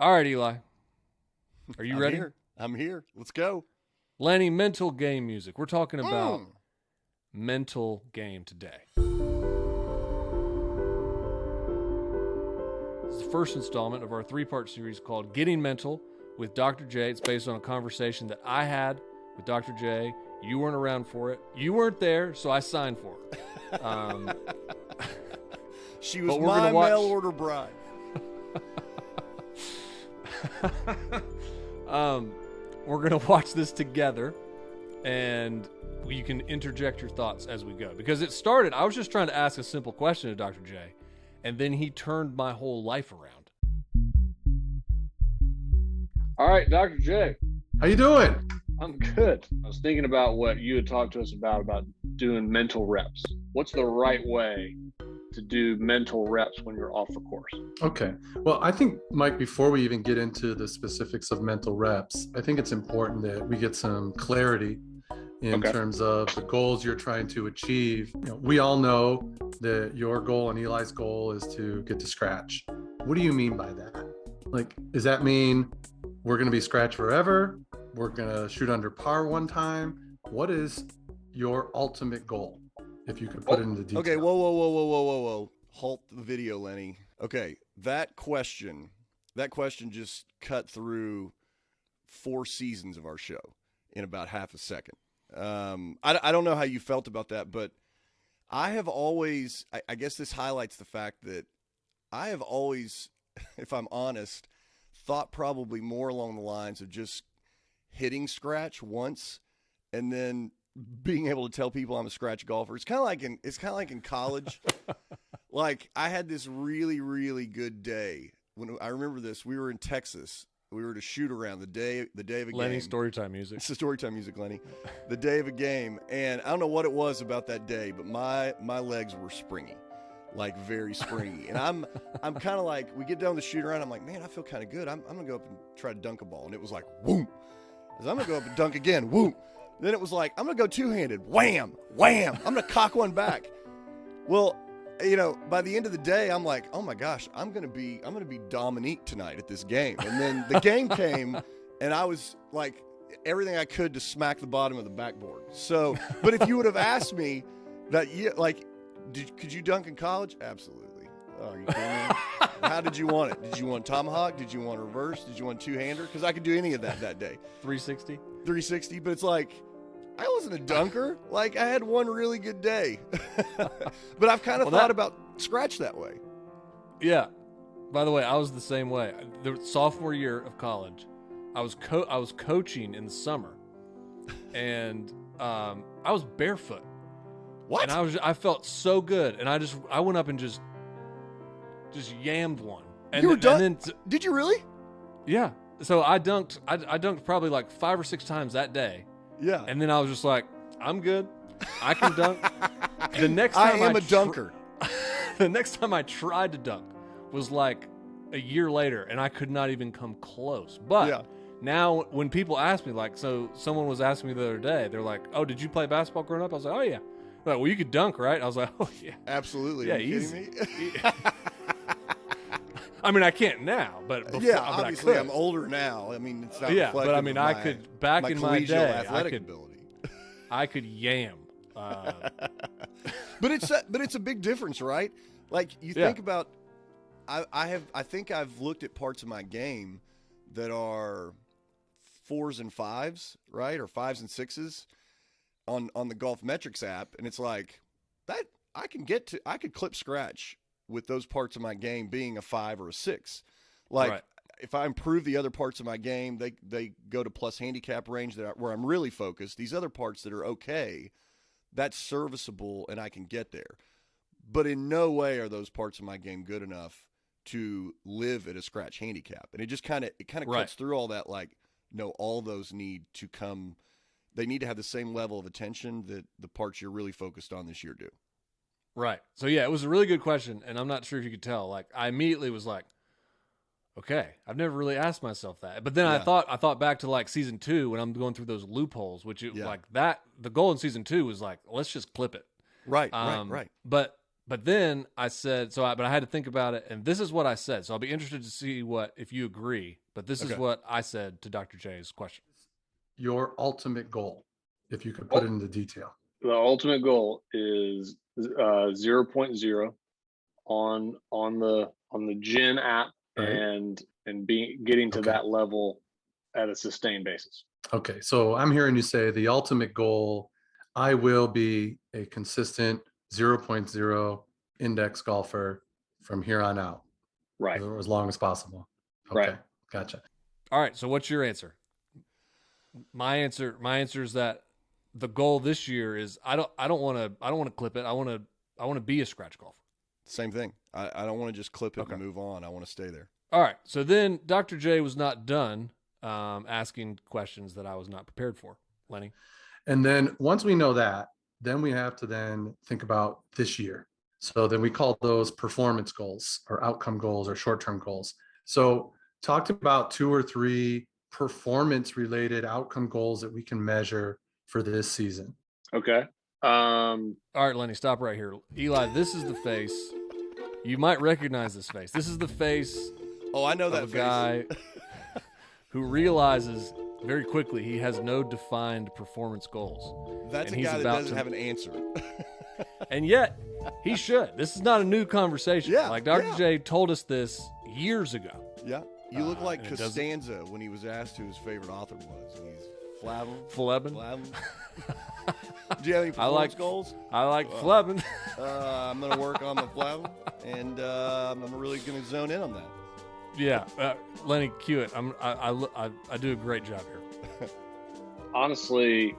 All right, Eli. Are you I'm ready? Here. I'm here. Let's go. Lenny, mental game music. We're talking about mental game today. This is the first installment of our three-part series called Getting Mental with Dr. J. It's based on a conversation that I had with Dr. J. You weren't around for it. You weren't there, so I signed for it. She was my mail order bride. We're going to watch this together, and you can interject your thoughts as we go. Because it started, I was just trying to ask a simple question to Dr. J, and then he turned my whole life around. All right, Dr. J. How you doing? I'm good. I was thinking about what you had talked to us about doing mental reps. What's the right way to do mental reps when you're off the course? Okay. Well, I think, Mike, before we even get into the specifics of mental reps, I think it's important that we get some clarity in terms of the goals you're trying to achieve. We all know that your goal and Eli's goal is to get to scratch. What do you mean by that? Like, does that mean we're going to be scratch forever? We're going to shoot under par one time? What is your ultimate goal? If you could put it into detail. Okay, whoa. Halt the video, Lenny. Okay, that question just cut through 4 seasons of our show in about half a second. I don't know how you felt about that, but I have always, I guess this highlights the fact that I have always, if I'm honest, thought probably more along the lines of just hitting scratch once and then being able to tell people I'm a scratch golfer. It's kind of like in college. Like, I had this really, really good day. When I remember this, we were in Texas. We were to shoot around the day of a game. Lenny, storytime music. It's the storytime music, Lenny. The day of a game. And I don't know what it was about that day, but my legs were springy. Like, very springy. And I'm kind of like, we get down the shoot around. I'm like, man, I feel kind of good. I'm going to go up and try to dunk a ball. And it was like, whoom. I was, I'm going to go up and dunk again. Whoom. Then it was like, I'm going to go two-handed. Wham, wham. I'm going to cock one back. Well, by the end of the day, I'm like, oh my gosh, I'm going to be Dominique tonight at this game. And then the game came, and I was like everything I could to smack the bottom of the backboard. So, but if you would have asked me that, could you dunk in college? Absolutely. Oh, are you kidding me? How did you want it? Did you want tomahawk? Did you want reverse? Did you want two-hander? Because I could do any of that day. 360? 360, but it's like, I wasn't a dunker. Like, I had one really good day. But I've kind of thought about scratch that way. Yeah. By the way, I was the same way. The sophomore year of college, I was coaching in the summer, and I was barefoot. What? And I felt so good, and I went up and just yammed one. And you were done? Did you really? Yeah. So I dunked probably like 5 or 6 times that day. Yeah. And then I was just like, I'm good. I can dunk. The next time I am a dunker. The next time I tried to dunk was like a year later, and I could not even come close. But now when people ask me, like, so someone was asking me the other day, they're like, oh, did you play basketball growing up? I was like, oh, yeah. They're like, well, you could dunk, right? I was like, oh, yeah. Absolutely. Yeah, Are you easy. kidding me? I mean, I can't now, but before, yeah, I mean, obviously I'm older now. I mean, it's not but I mean, I could back in my day, athletic ability. I could yam. But it's a big difference, right? Like, you think about, I think I've looked at parts of my game that are 4s and 5s, right, or 5s and 6s on the Golf Metrics app, and it's like that I could clip scratch with those parts of my game being a 5 or a 6. Like, if I improve the other parts of my game, they go to plus handicap range where I'm really focused. These other parts that are okay, that's serviceable and I can get there. But in no way are those parts of my game good enough to live at a scratch handicap. And it just kind of cuts through all that. Like, no, all those need to come. They need to have the same level of attention that the parts you're really focused on this year do. Right. So, yeah, it was a really good question, and I'm not sure if you could tell. Like, I immediately was like, okay, I've never really asked myself that. But then I thought back to, like, season 2 when I'm going through those loopholes, which, like, that, the goal in season 2 was like, let's just clip it. Right. But But then I said, but I had to think about it, and this is what I said. So I'll be interested to see if you agree, but this is what I said to Dr. J's question. Your ultimate goal, if you could put it into detail. The ultimate goal is 0.0 on the Gen app, right, and getting to that level at a sustained basis. Okay, so I'm hearing you say the ultimate goal, I will be a consistent 0.0 index golfer from here on out. Right. As long as possible. Okay, right. Gotcha. All right, so what's your answer? My answer is that the goal this year is I don't want to clip it. I want to be a scratch golfer. Same thing. I don't want to just clip it and move on. I want to stay there. All right. So then Dr. J was not done asking questions that I was not prepared for, Lenny. And then once we know that, then we have to then think about this year. So then we call those performance goals or outcome goals or short-term goals. So talk about 2 or 3 performance-related outcome goals that we can measure for this season. Okay. All right, Lenny, stop right here. Eli, this is the face. You might recognize this face. This is the face. Oh, I know that of a guy who realizes very quickly he has no defined performance goals. That's a guy that doesn't have an answer. And yet, he should. This is not a new conversation. Yeah, like Dr. J told us this years ago. Yeah. You look like Costanza when he was asked who his favorite author was. And he's Flebin. Do you have any performance goals? I like Flebin. I'm going to work on the Flebin, and I'm really going to zone in on that. Yeah, Lenny, cue it. I do a great job here. Honestly,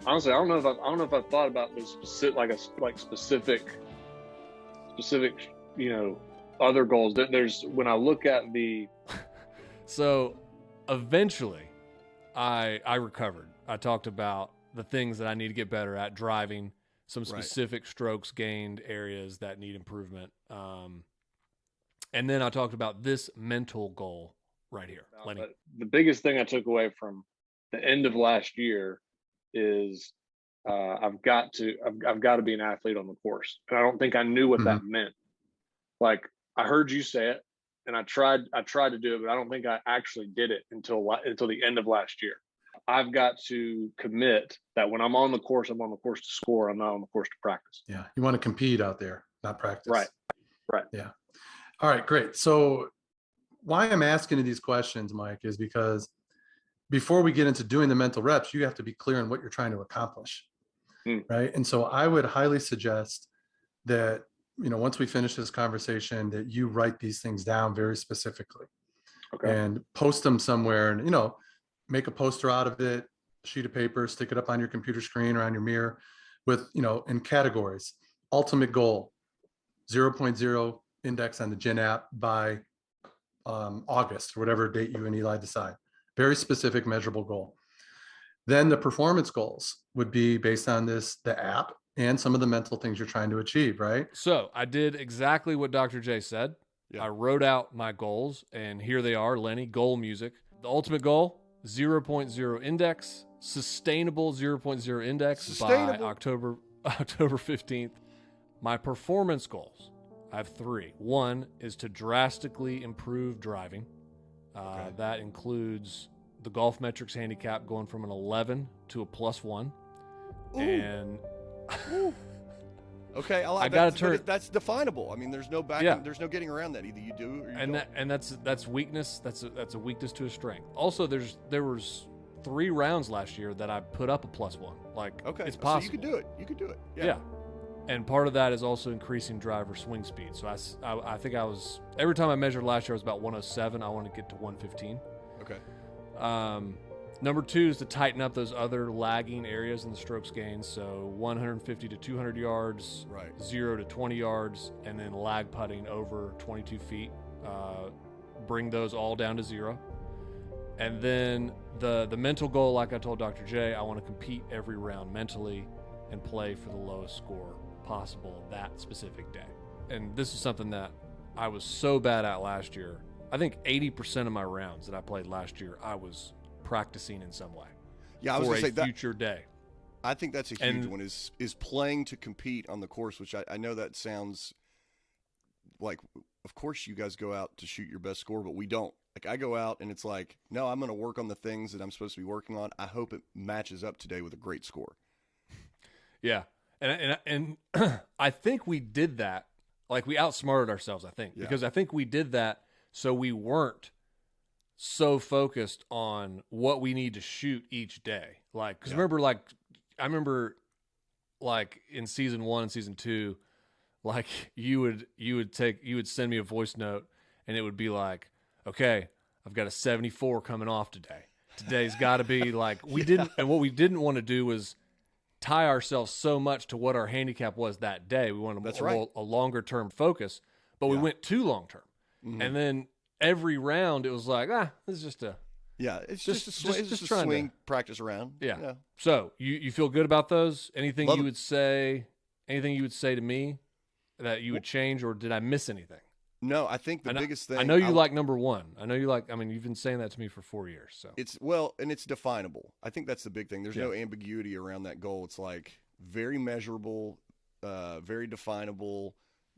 I don't know if I've thought about those specific, other goals. There's when I look at the. So, eventually, I recovered. I talked about the things that I need to get better at, driving, some specific strokes gained areas that need improvement. And then I talked about this mental goal right here, Lenny. But the biggest thing I took away from the end of last year is I've got to be an athlete on the course. And I don't think I knew what that meant. Like, I heard you say it, and I tried to do it, but I don't think I actually did it until the end of last year. I've got to commit that when I'm on the course, I'm on the course to score. I'm not on the course to practice. Yeah. You want to compete out there, not practice. Right. Yeah. All right, great. So why I'm asking you these questions, Mike, is because before we get into doing the mental reps, you have to be clear on what you're trying to accomplish. Right. And so I would highly suggest that, once we finish this conversation, that you write these things down very specifically and post them somewhere and, make a poster out of it, a sheet of paper, stick it up on your computer screen or on your mirror with, in categories. Ultimate goal, 0.0 index on the Gen app by August or whatever date you and Eli decide. Very specific, measurable goal. Then the performance goals would be based on the app and some of the mental things you're trying to achieve, right? So I did exactly what Dr. J said. Yeah. I wrote out my goals, and here they are, Lenny, goal music. The ultimate goal, 0.0 index, sustainable 0.0 index by October 15th. My performance goals, I have 3. One is to drastically improve driving. That includes the golf metrics handicap going from an 11 to a +1. Ooh. And okay, I gotta turn. That's definable. I mean, there's no there's no getting around that. Either you do or you don't. And that's weakness. That's a weakness to a strength. Also, there was 3 rounds last year that I put up a +1. Like, it's possible. So you could do it. Yeah. And part of that is also increasing driver swing speed. So I think I was, every time I measured last year, I was about 107. I want to get to 115. Okay. Number 2 is to tighten up those other lagging areas in the strokes gained. So 150 to 200 yards, 0 to 20 yards, and then lag putting over 22 feet. Bring those all down to 0. And then the mental goal, like I told Dr. J, I want to compete every round mentally and play for the lowest score possible that specific day. And this is something that I was so bad at last year. I think 80% of my rounds that I played last year, I was practicing in some way. Yeah, I was going to say that future day. I think that's a huge one is playing to compete on the course, which I know that sounds like, of course you guys go out to shoot your best score, but we don't. Like I go out and it's like, no, I'm going to work on the things that I'm supposed to be working on. I hope it matches up today with a great score. Yeah. And I think we did that. Like we outsmarted ourselves, I think, because I think we did that so we weren't so focused on what we need to shoot each day. Like, because I remember like in season 1 and season 2, like you would send me a voice note and it would be like, okay, I've got a 74 coming off today. Today's got to be like, and what we didn't want to do was tie ourselves so much to what our handicap was that day. We wanted a longer term focus, but we went too long term. Mm-hmm. And then every round it was like, this is just a, it's just a swing practice around. Yeah. So you feel good about those? Anything you would say to me that you would change, or did I miss anything? No, I think the biggest thing. I know you like number 1. I know you like. I mean, you've been saying that to me for 4 years. So it's definable. I think that's the big thing. There's no ambiguity around that goal. It's like very measurable, very definable.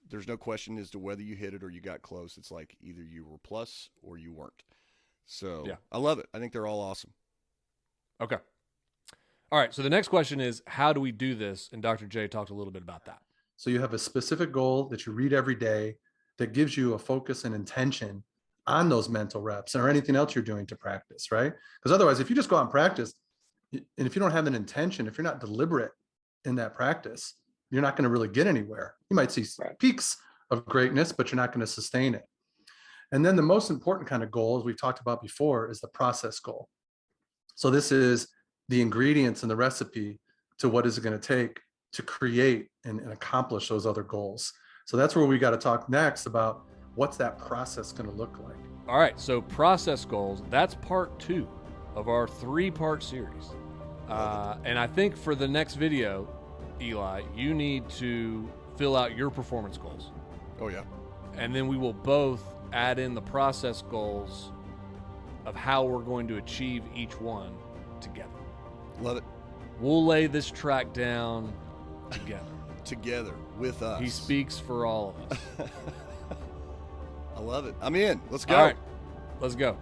There's no question as to whether you hit it or you got close. It's like either you were plus or you weren't. So I love it. I think they're all awesome. Okay. All right. So the next question is, how do we do this? And Dr. J talked a little bit about that. So you have a specific goal that you read every day that gives you a focus and intention on those mental reps or anything else you're doing to practice, right? Because otherwise, if you just go out and practice, and if you don't have an intention, if you're not deliberate in that practice, you're not going to really get anywhere. You might see peaks of greatness, but you're not going to sustain it. And then the most important kind of goal, as we've talked about before, is the process goal. So this is the ingredients and the recipe to what is it going to take to create and accomplish those other goals. So that's where we got to talk next about what's that process going to look like. All right. So process goals, that's part 2 of our 3-part series. And I think for the next video, Eli, you need to fill out your performance goals. Oh, yeah. And then we will both add in the process goals of how we're going to achieve each one together. Love it. We'll lay this track down together. Together with us. He speaks for all of us. I love it. I'm in. Let's go. All right. Let's go.